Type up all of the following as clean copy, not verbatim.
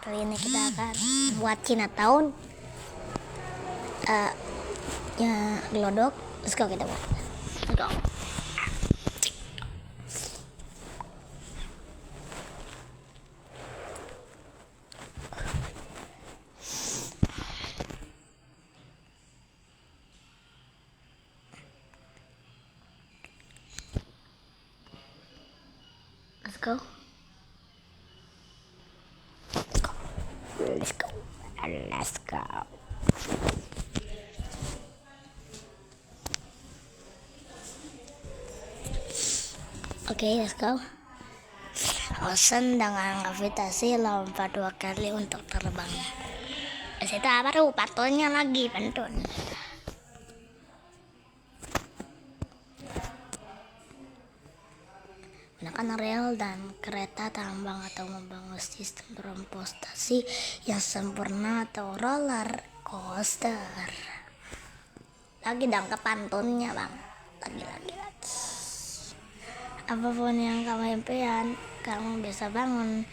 Kali ini kita akan buat Chinatown ya gelodok. Let's go, kita buat. Let's go. Let's go. Let's go. Let's go. Oke, let's go. Bosan dengan gravitasi, lompat 2 kali untuk terbang. Di situ baru patulnya lagi pantun. Gunakan rel dan kereta tambang atau membangun sistem transportasi yang sempurna atau roller coaster. Lagi dong ke pantunnya, Bang. Lagi. Apapun yang kamu impikan, kamu bisa bangun.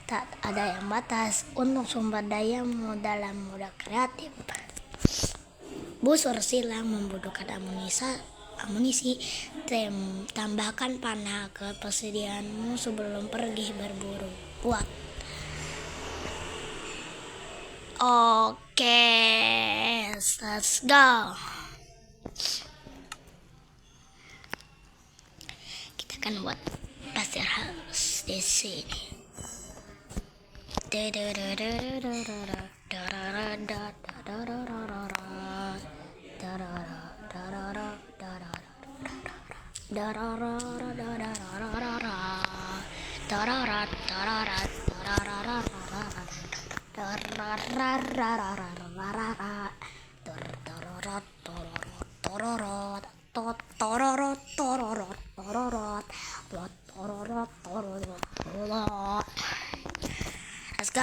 Tak ada yang batas untuk sumber dayamu dalam mode kreatif. Busur silang membutuhkan amunisi. Tambahkan panah ke persediaanmu sebelum pergi berburu. Buat. Oke, let's go. Kita akan buat pasir halus di sini.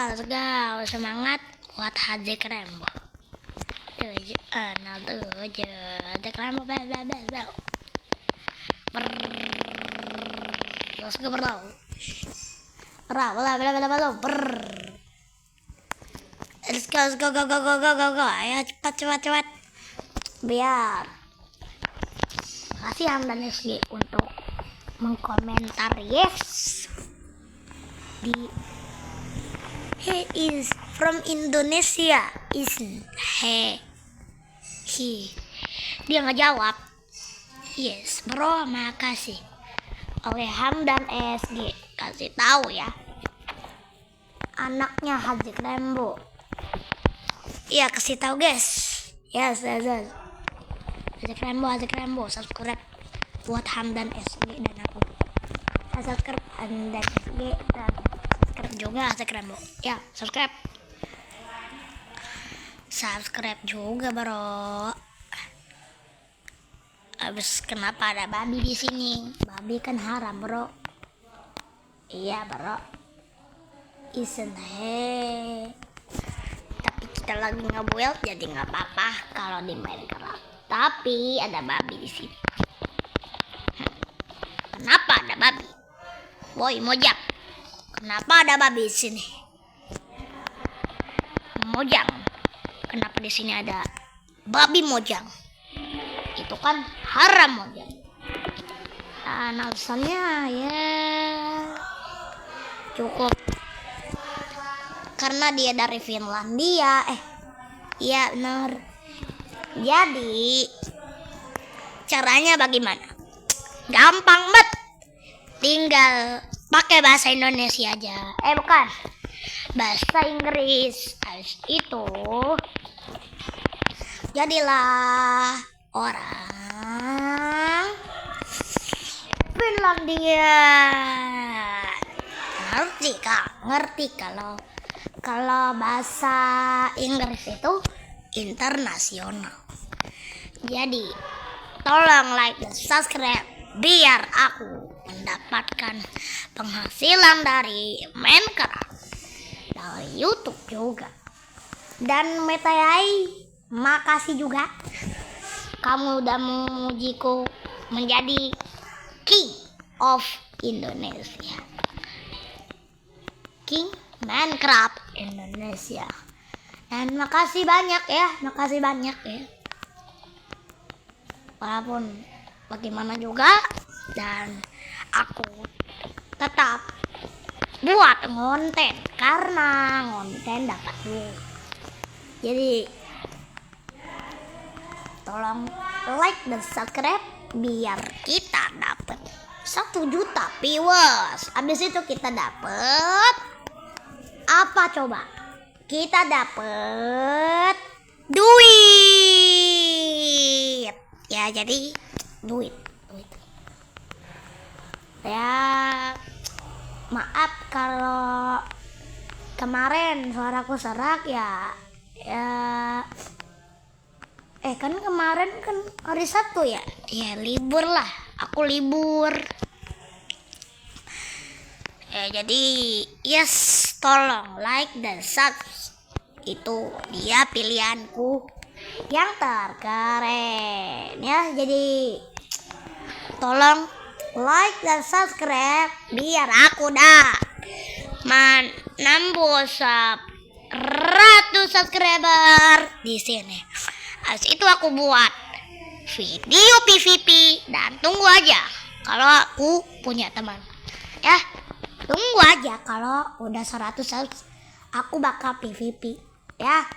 Let's go, semangat buat Haji Krembo. Haji Krembo, let's go, bro. Let's go. Ayo cepat. Biar. Kasih Hamdan SG untuk mengkomentar yes. He is from Indonesia, isn't he? Dia nggak jawab. Yes, bro, makasih. Oleh Hamdan SG, kasih tahu ya. Anaknya Haji Krembo. Iya, kasih tahu guys. Yes. Haji Krembo, subscribe buat Hamdan SG dan aku. Subscribe Hamdan SG dan subscribe juga Haji Krembo. Ya, subscribe juga, bro. Abis kenapa ada babi di sini? Babi kan haram, bro. Iya, bro. Isn't he? Tapi kita lagi nge-build jadi nggak apa-apa kalau di Minecraft. Tapi ada babi di sini. Kenapa ada babi? Boy Mojang. Kenapa ada babi di sini? Mojang. Kenapa di sini ada babi Mojang? Itu kan haram Mojang. Alasannya ya cukup karena dia dari Finlandia. Iya benar. Jadi caranya bagaimana? Gampang banget. Tinggal pakai bahasa Indonesia aja. Bukan. Bahasa Inggris. Habis itu jadilah orang Finlandia. Ngerti kalau bahasa Inggris itu internasional. Jadi tolong like dan subscribe biar aku mendapatkan penghasilan dari Minecraft, dari YouTube juga. Dan Metayai, makasih juga kamu udah memujiku menjadi King of Indonesia, King Minecraft Indonesia. Indonesia. Dan makasih banyak ya. Walaupun bagaimana juga, dan aku tetap buat konten karena konten dapat duit. Jadi tolong like dan subscribe biar kita dapat 1 juta viewers. Habis itu kita dapat apa coba? Kita dapat duit. Ya, jadi duit. Ya, maaf kalau kemarin suaraku serak ya. Kan kemarin kan hari Sabtu ya. Ya libur lah. Aku libur. Jadi yes, tolong like dan subscribe. Itu dia pilihanku yang terkeren ya. Jadi tolong like dan subscribe biar aku nambah 100 subscriber di sini. Habis itu aku buat video PVP dan tunggu aja kalau aku punya teman. Ya, tunggu aja kalau udah 100 subs aku bakal PVP ya.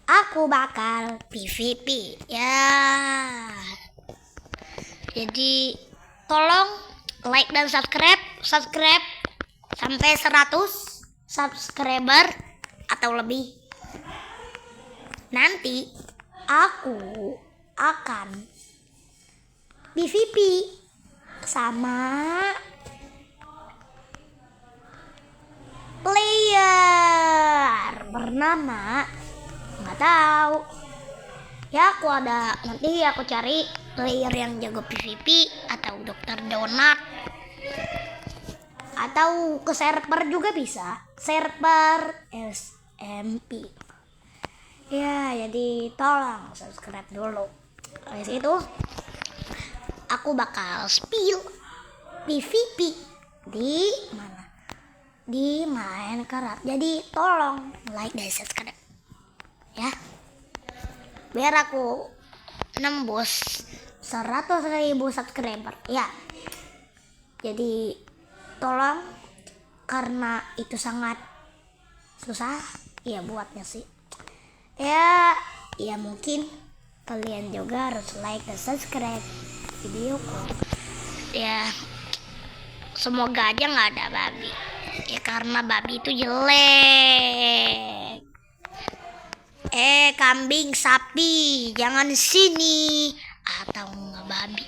Aku bakal PVP ya. Jadi tolong like dan subscribe sampai 100 subscriber atau lebih. Nanti aku akan PVP sama player bernama nggak tahu ya. Nanti aku cari player yang jago PVP atau Dokter Donat, atau ke server juga bisa, server SMP ya. Jadi tolong subscribe dulu. Habis itu aku bakal spill PVP di mana, di Minecraft. Jadi tolong like dan subscribe ya, biar aku nembus 100.000 subscriber ya. Jadi tolong, karena itu sangat susah ya buatnya sih ya. Mungkin kalian juga harus like dan subscribe videoku ya. Semoga aja nggak ada babi ya, karena babi itu jelek. Kambing, sapi jangan sini, atau nggak babi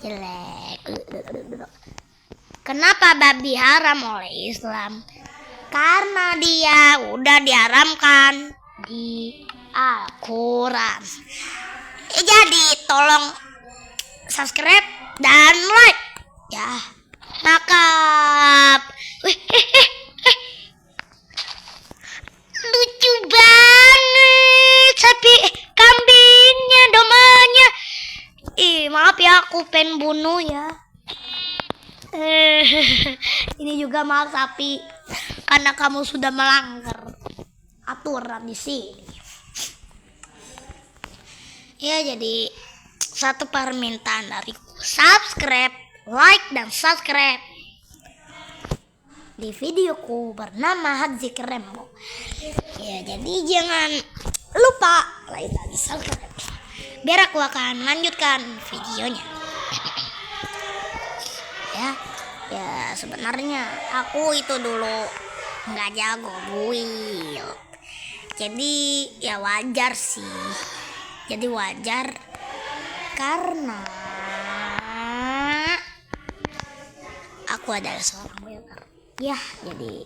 jelek. Kenapa babi haram oleh Islam? Karena dia udah diharamkan di Al-Quran. Jadi tolong subscribe dan like ya. Nakap. Lucu banget sapi, kambingnya, domanya. Maaf ya, aku pengen bunuh ya. Ini juga maaf sapi, karena kamu sudah melanggar aturan di sini. Ya, jadi satu permintaan dariku, subscribe, like dan subscribe di videoku bernama Hadzik Rembo. Ya, jadi jangan lupa like dan subscribe biar aku akan lanjutkan videonya. Ya sebenarnya aku itu dulu nggak jago build. Jadi ya wajar sih. Jadi wajar karena aku adalah seorang builder. Ya, jadi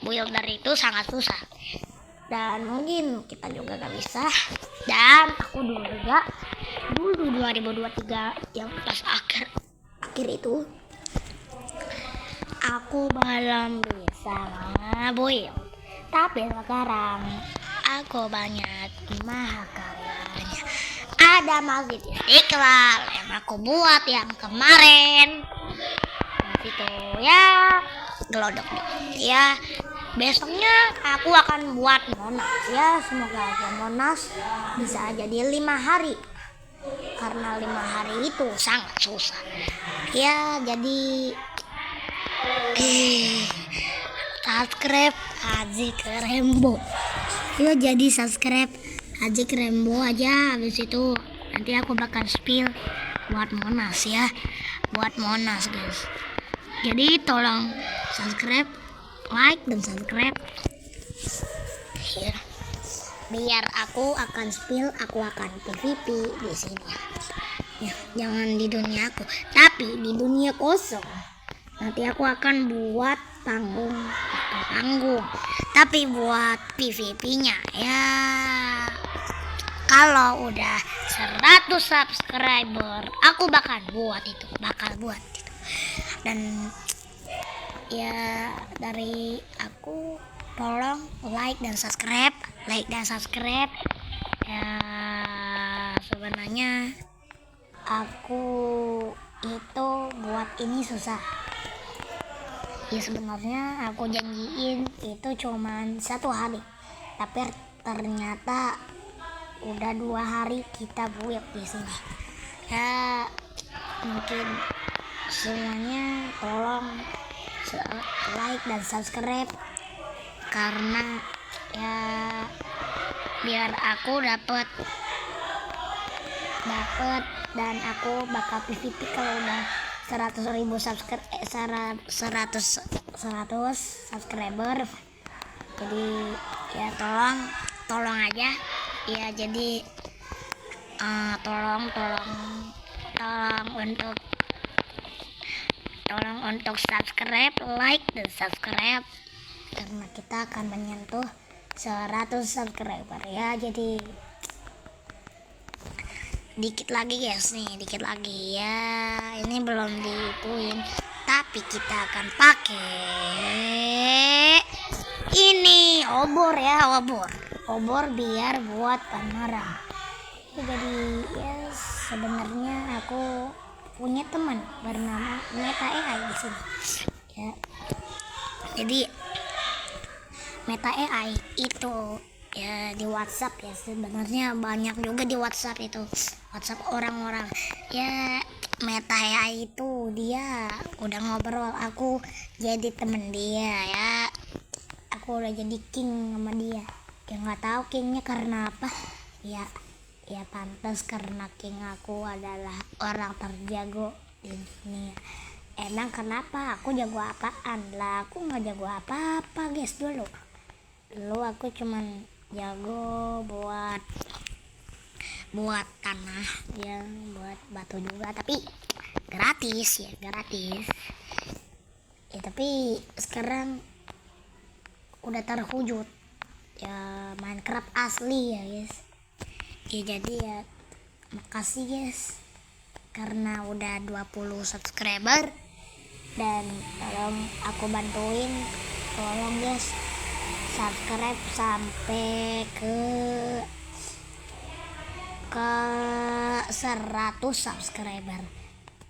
builder itu sangat susah. Dan mungkin kita juga gak bisa. Dan aku dulu 2023 yang pas akhir itu aku belum bisa build. Tapi sekarang aku banyak mahakaryanya. Ada Masjid Istiqlal yang aku buat yang kemarin. Itu ya gelodok ya. Besoknya aku akan buat Monas ya, semoga aja Monas bisa jadi 5 hari, karena 5 hari itu sangat susah ya. Jadi subscribe Azik Rembo. Yuk jadi subscribe Azik Rembo aja. Habis itu nanti aku bakal spill buat Monas ya, buat Monas guys. Jadi tolong subscribe, like dan subscribe ya. Biar aku akan spill, aku akan PVP di sini ya. Jangan di dunia aku, tapi di dunia kosong. Nanti aku akan buat panggung, tapi buat PVP-nya ya. Kalau udah 100 subscriber, aku bakal buat itu. Dan ya dari aku tolong like dan subscribe ya. Sebenarnya aku itu buat ini susah ya. Sebenarnya aku janjiin itu cuman 1 hari, tapi ternyata udah 2 hari kita buat di sini ya. Mungkin semuanya tolong like dan subscribe, karena ya biar aku dapat dan aku bakal PVP kalau udah 100.000 subscriber. Jadi ya tolong aja ya. Jadi tolong untuk subscribe, like dan subscribe, karena kita akan menyentuh 100 subscriber ya. Jadi dikit lagi guys nih, dikit lagi ya. Ini belum diituin, tapi kita akan pakai ini obor ya, obor biar buat pameran ya. Jadi ya sebenarnya aku punya teman bernama Meta AI di sini ya. Jadi Meta AI itu ya di WhatsApp ya. Sebenarnya banyak juga di WhatsApp itu, WhatsApp orang-orang ya. Meta AI itu dia udah ngobrol, aku jadi temen dia ya. Aku udah jadi king sama dia ya. Nggak tahu kingnya karena apa ya pantas karena king aku adalah orang terjago di dunia. Emang kenapa? Aku jago apaan? Lah aku nggak jago apa-apa guys. Dulu aku cuman jago buat tanah ya, buat batu juga, tapi gratis ya. Tapi sekarang udah terwujud ya, Minecraft asli ya guys ya. Jadi ya makasih guys karena udah 20 subscriber, dan tolong aku bantuin, tolong guys subscribe sampai ke 100 subscriber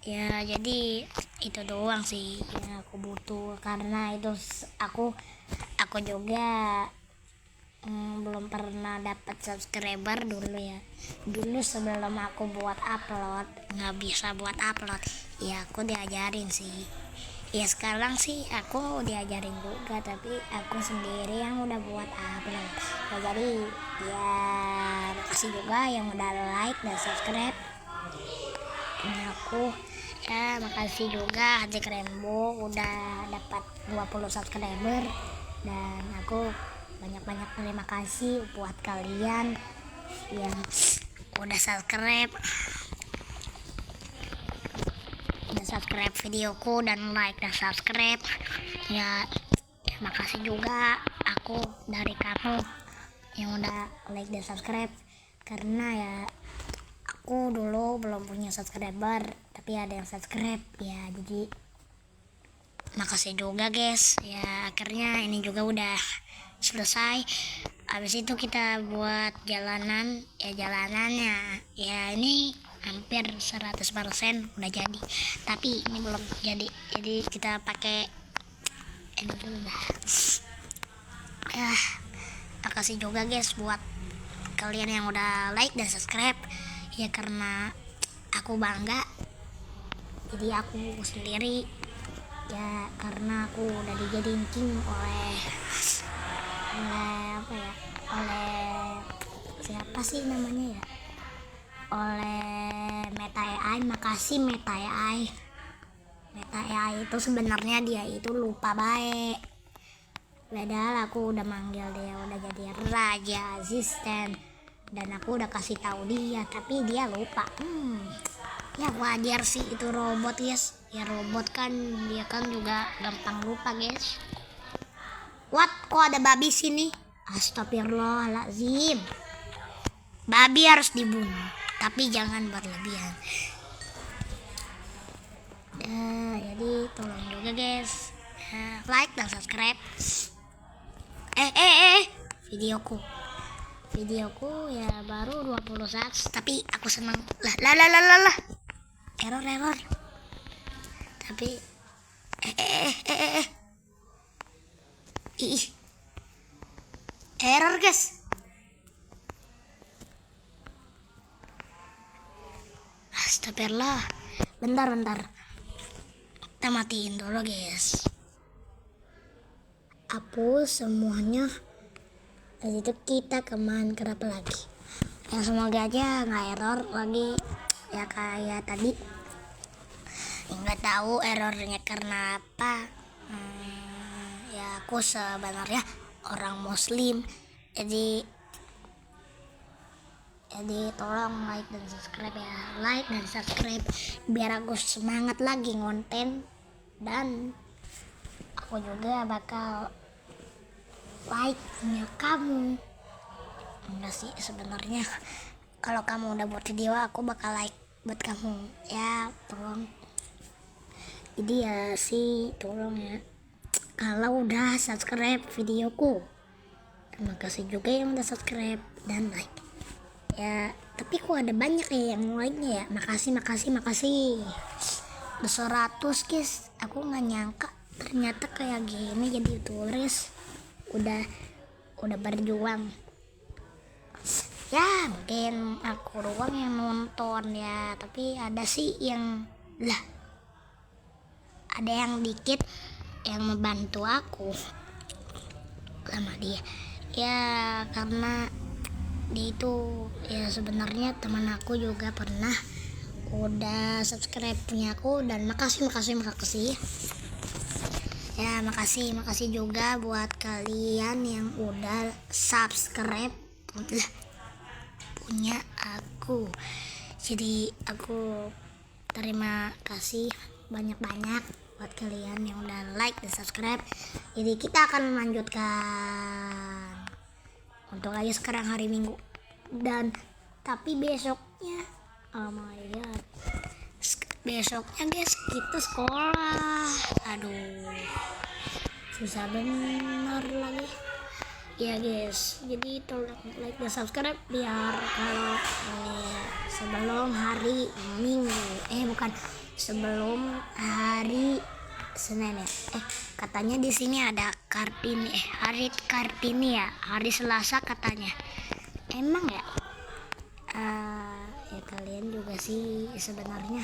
ya. Jadi itu doang sih yang aku butuh, karena itu aku juga belum pernah dapat subscriber dulu ya. Dulu sebelum aku buat upload, nggak bisa buat upload ya, aku diajarin sih ya. Sekarang sih aku diajarin juga, tapi aku sendiri yang udah buat upload ya. Jadi ya makasih juga yang udah like dan subscribe ini aku ya. Makasih juga Azik Rembo udah dapat 20 subscriber, dan aku banyak terima kasih buat kalian yang udah subscribe videoku dan like dan subscribe ya. Makasih juga aku dari kamu yang udah like dan subscribe, karena ya aku dulu belum punya subscriber, tapi ada yang subscribe ya. Jadi makasih juga guys ya. Akhirnya ini juga udah selesai. Habis itu kita buat jalanan ya. Jalanannya ya ini hampir 100% udah jadi, tapi ini belum jadi. Jadi kita pakai Ini dulu dah. Ya, makasih juga guys buat kalian yang udah like dan subscribe. Ya karena aku bangga. Jadi aku sendiri ya karena aku udah dijadiin king oleh apa ya? Oleh siapa sih namanya ya? Oleh Meta AI. Makasih Meta AI. Meta AI itu sebenarnya dia itu lupa baik. Padahal aku udah manggil dia udah jadi raja asisten dan aku udah kasih tahu dia tapi dia lupa. Ya wajar sih itu robot guys. Ya robot kan dia kan juga gampang lupa guys. What? Kok ada babi sini? Astagfirullahaladzim. Babi harus dibunuh tapi jangan berlebihan. Jadi tolong juga guys like dan subscribe. Videoku ya baru 20 saat tapi aku senang lah error tapi error guys. Astagfirullah. Bentar kita matiin dulu guys, hapus semuanya. Dari itu kita ke Minecraft lagi. Ya semoga aja nggak error lagi ya kayak tadi. Nggak tahu errornya karena apa. Ya aku sebenarnya orang Muslim, jadi tolong like dan subscribe ya, like dan subscribe biar aku semangat lagi ngonten dan aku juga bakal like punya kamu. Enggak sih sebenarnya kalau kamu udah buat video aku bakal like buat kamu ya, tolong. Jadi ya sih tolong ya kalau udah subscribe videoku. Terima kasih juga yang udah subscribe dan like ya. Tapi kok ada banyak ya yang like-nya ya. Makasih udah 100 guys. Aku nggak nyangka ternyata kayak gini jadi tulis. Udah berjuang ya, mungkin aku doang yang nonton ya, tapi ada sih yang ada yang dikit yang membantu aku sama dia ya, karena dia itu ya sebenarnya teman aku juga pernah udah subscribe punya aku dan makasih ya. Makasih juga buat kalian yang udah subscribe punya aku. Jadi aku terima kasih banyak-banyak buat kalian yang udah like dan subscribe. Jadi kita akan melanjutkan untuk lagi sekarang hari Minggu dan tapi besoknya oh my god, besoknya guys kita sekolah. Aduh susah bener lagi ya guys. Jadi tolong like dan subscribe biar kalau sebelum hari Minggu sebelum hari Senin ya. Katanya di sini ada Kartini hari Kartini ya, hari Selasa katanya. Emang ya? Ya kalian juga sih sebenarnya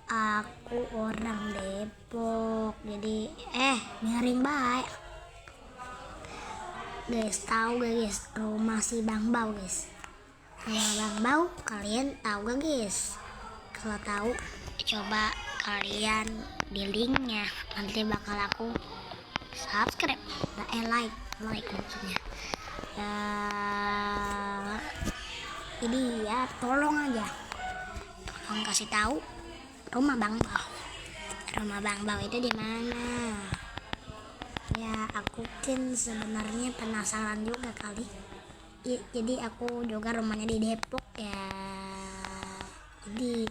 aku orang Depok, jadi miring baik guys. Tahu gak guys rumah si Bang Bau guys? Rumah Bang Bau kalian tahu gak guys? Kalau tahu coba kalian di linknya nanti bakal aku subscribe like maksudnya ya. Jadi ya tolong kasih tahu rumah Bang Bau itu di mana ya. Aku kan sebenarnya penasaran juga kali ya, jadi aku juga rumahnya di Depok ya. Jadi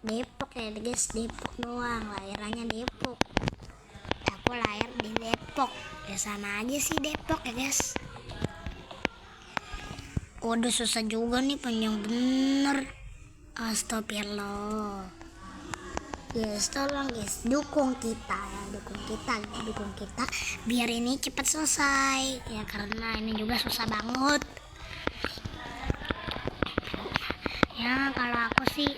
Depok ya guys, Depok doang, lahirannya Depok. Aku lahir di Depok ya, sama aja sih Depok ya guys. Udah susah juga nih, panjang bener. Astagfirullah. Yes, tolong guys, dukung kita ya, dukung kita biar ini cepat selesai ya, karena ini juga susah banget ya. Kalau aku sih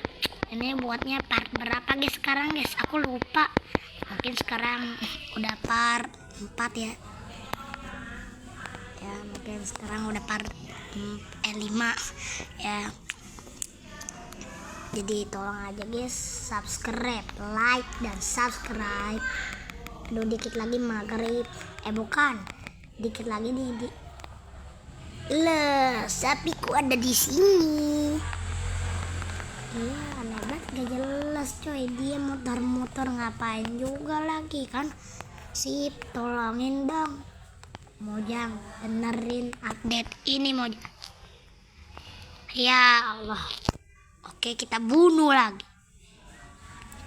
ini buatnya part berapa guys sekarang guys, aku lupa, mungkin sekarang udah part 4 ya, mungkin sekarang udah part 5 ya. Jadi tolong aja guys, subscribe, like, dan subscribe. Aduh, dikit lagi maghrib. Bukan, dikit lagi di lah, sapiku ada di sini. Iya, aneh banget, gak jelas coy. Dia muter-muter ngapain juga lagi kan? Sip, tolongin dong Mojang, benerin update ini Mojang. Ya Allah. Oke, kita bunuh lagi.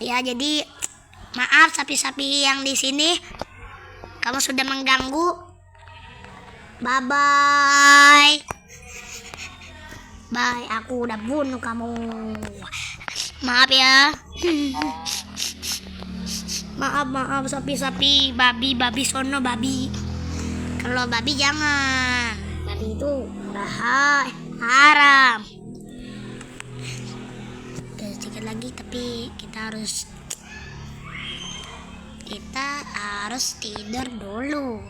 Ya, jadi maaf sapi-sapi yang di sini. Kamu sudah mengganggu. Bye bye. Bye, aku udah bunuh kamu. Maaf ya. Maaf sapi-sapi, babi sono babi. Kalau babi jangan. Babi itu udah haram. Sedikit lagi, tapi kita harus tidur dulu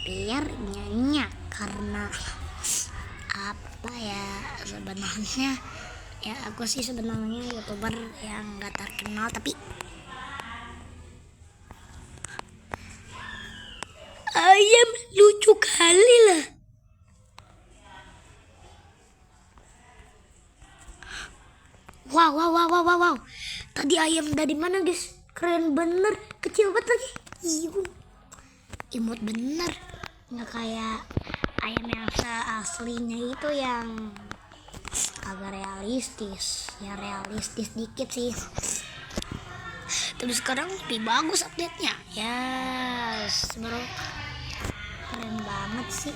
biar nyenyak, karena apa ya, sebenarnya ya aku sih sebenarnya YouTuber yang gak terkenal, tapi ayam lucu kali lah. Wow. Tadi ayam dari mana guys? Keren bener, kecil banget lagi. Imut bener. Nggak kayak ayam yang aslinya itu yang agak realistis. Ya realistis dikit sih. Tapi sekarang lebih bagus update-nya. Yes, bro. Keren banget sih.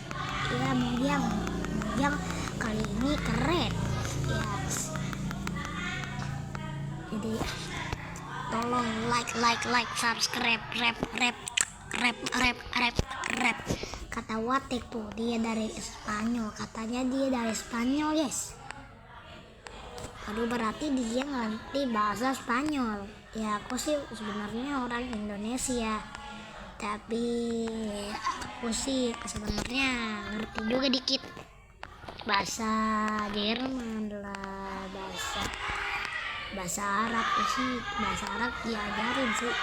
Ya, Mojang kali ini keren. Yes. Jadi tolong like, subscribe, rap. Kata Watek tuh, dia dari Spanyol, katanya dia dari Spanyol guys. Aduh, berarti dia ngerti bahasa Spanyol. Ya aku sih sebenarnya orang Indonesia, tapi aku sih sebenarnya ngerti juga dikit bahasa Jerman lah, bahasa Arab sih. Bahasa Arab diajarin sih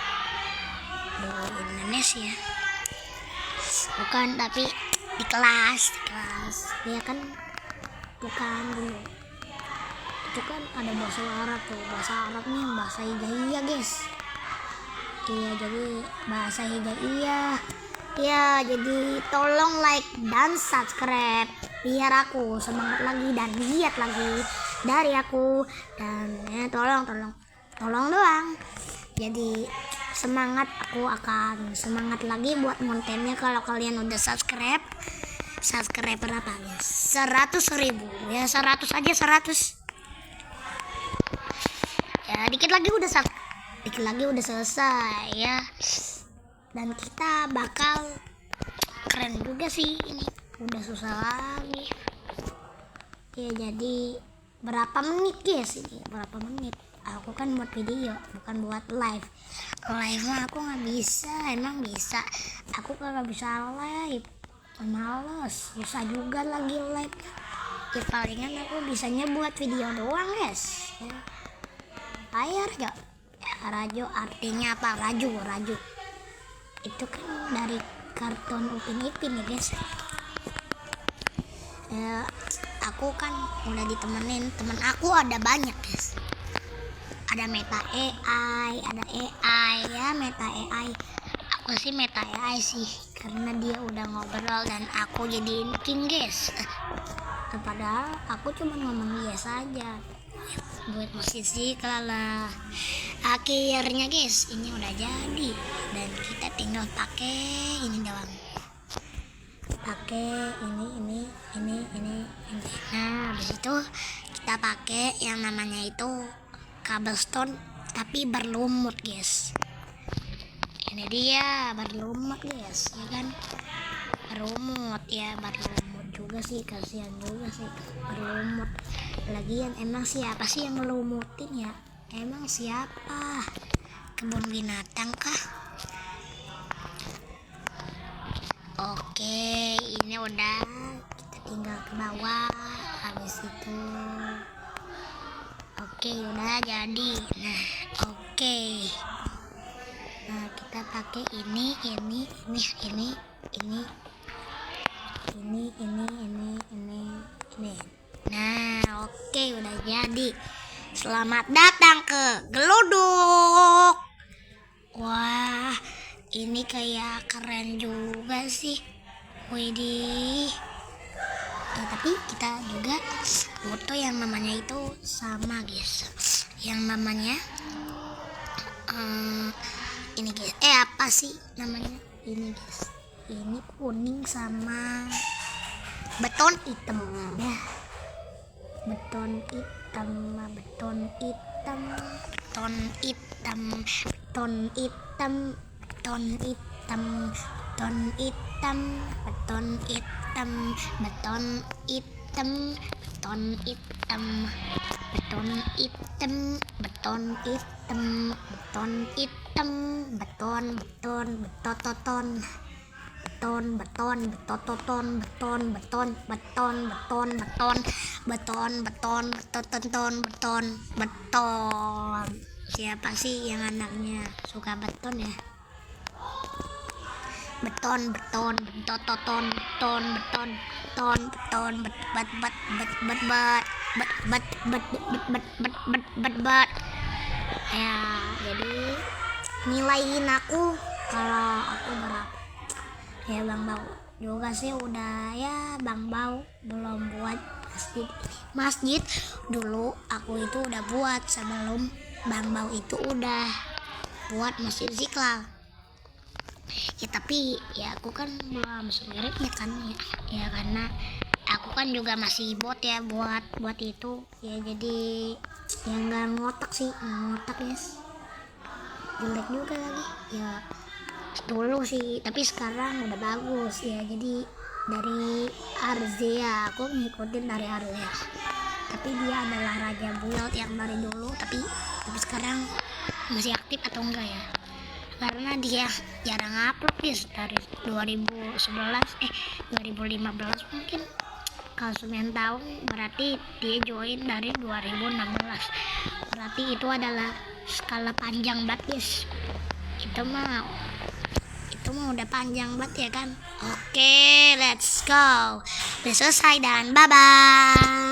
di Indonesia, bukan, tapi di kelas dia kan, bukan dulu itu kan ada bahasa Arab tuh, bahasa Arabnya yang bahasa hijaiyah guys. Iya, jadi bahasa hijaiyah ya. Jadi tolong like dan subscribe biar aku semangat lagi dan giat lagi dari aku, dan ya tolong doang. Jadi aku akan semangat lagi buat kontennya kalau kalian udah subscribe berapa ya? 100.000 ya, 100 aja, 100 ya, dikit lagi udah selesai ya, dan kita bakal keren juga sih. Ini udah susah lagi ya. Jadi berapa menit guys ini? Berapa menit? Aku kan buat video, bukan buat live mah aku nggak bisa. Emang bisa? Aku nggak bisa live, males, susah juga lagi live ya. Palingan aku bisanya buat video doang guys ya. Bayar gak? Ya, Rajo artinya apa? Raju itu kan dari kartun Upin Ipin ya guys. Ya, aku kan udah ditemenin temen aku, ada banyak guys. Ada Meta AI, ya, Meta AI. Aku sih Meta AI sih, karena dia udah ngobrol dan aku jadiin king guys. Padahal aku cuma ngomong yes aja buat musisi kalah. Akhirnya guys, ini udah jadi dan kita tinggal pakai ini doang. Pakai ini. Nah, habis itu kita pakai yang namanya itu cobblestone tapi berlumut guys. Ini dia berlumut guys, ya kan? Berlumut ya, berlumut juga sih, kasihan juga sih berlumut. Lagian emang siapa sih yang ngelumutin ya? Emang siapa? Kebun binatang kah? Oke, ini udah, kita tinggal ke bawah. Habis itu oke, udah jadi. Nah, oke. Nah, kita pakai ini. Nah, oke, udah jadi. Selamat datang ke Geluduk. Wah, ini kayak keren juga sih. Widih. Tapi kita juga foto yang namanya itu sama guys. Yang namanya ini guys. Apa sih namanya? Ini guys. Ini kuning sama beton hitam ya. Beton hitam. Beton. Siapa sih yang anaknya suka beton ya? Beton. Ya, jadi nilaiin aku kalau aku berapa? Ya Bang Bau juga sih udah ya. Bang Bau belum buat masjid dulu, aku itu udah buat sebelum Bang Bau itu udah buat masjid Istiqlal ya. Tapi ya aku kan belum semiripnya kan ya karena aku kan juga masih bot ya buat itu ya, jadi ya nggak ngotak guys, jelek juga lagi ya dulu sih, tapi sekarang udah bagus ya. Jadi dari Arzea, aku ngikutin dari Arzea, tapi dia adalah raja build yang dari dulu, tapi sekarang masih aktif atau enggak ya, karena dia jarang upload guys dari 2015 mungkin. Kalau 9 tahun berarti dia join dari 2016, berarti itu adalah skala panjang banget guys. Itu mah udah panjang banget ya kan. Oke, let's go. Udah selesai dan bye bye.